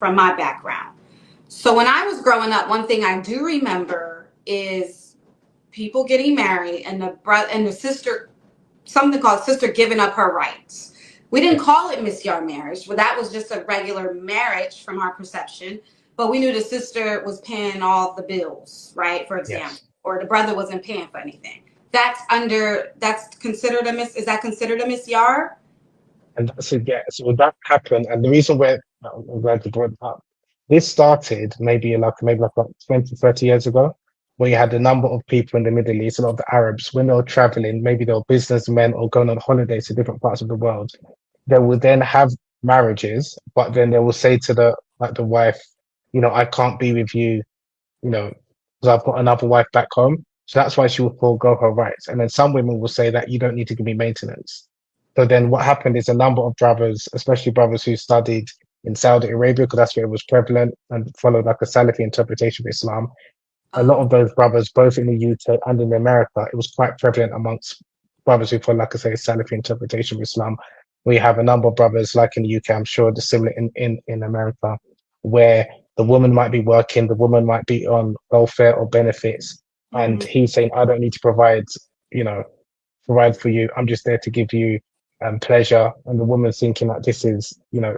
from my background. So when I was growing up, one thing I do remember is people getting married and the brother and the sister, something called sister giving up her rights. We didn't call it Misyar marriage, but that was just a regular marriage from our perception. But we knew the sister was paying all the bills, right? For example, Yes. or the brother wasn't paying for anything. That's considered a miss. Is that considered a Misyar? And that's it, yeah. So that happened, and the reason where I'm glad you brought it up, this started maybe like 20, 30 years ago, where you had a number of people in the Middle East, a lot of the Arabs, when they were traveling, maybe they were businessmen or going on holidays to different parts of the world, they would then have marriages, but then they will say to the wife, I can't be with you, because I've got another wife back home. So that's why she will forego her rights. And then some women will say that you don't need to give me maintenance. So then what happened is a number of brothers, especially brothers who studied in Saudi Arabia, because that's where it was prevalent and followed like a Salafi interpretation of Islam. A lot Oh, of those brothers, both in the UK and in America, it was quite prevalent amongst brothers who follow, like I say, Salafi interpretation of Islam. We have a number of brothers, like in the UK, I'm sure the similar in America, where the woman might be working, the woman might be on welfare or benefits, and mm-hmm. he's saying, I don't need to you know, provide for you. I'm just there to give you pleasure. And the woman's thinking that this is,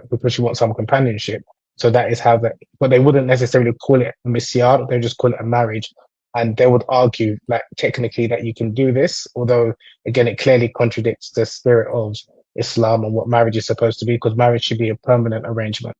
because she wants some companionship. So that is how that, but they wouldn't necessarily call it a misyar, they just call it a marriage. And they would argue, like, technically that you can do this, although, again, it clearly contradicts the spirit of Islam and what marriage is supposed to be, because marriage should be a permanent arrangement.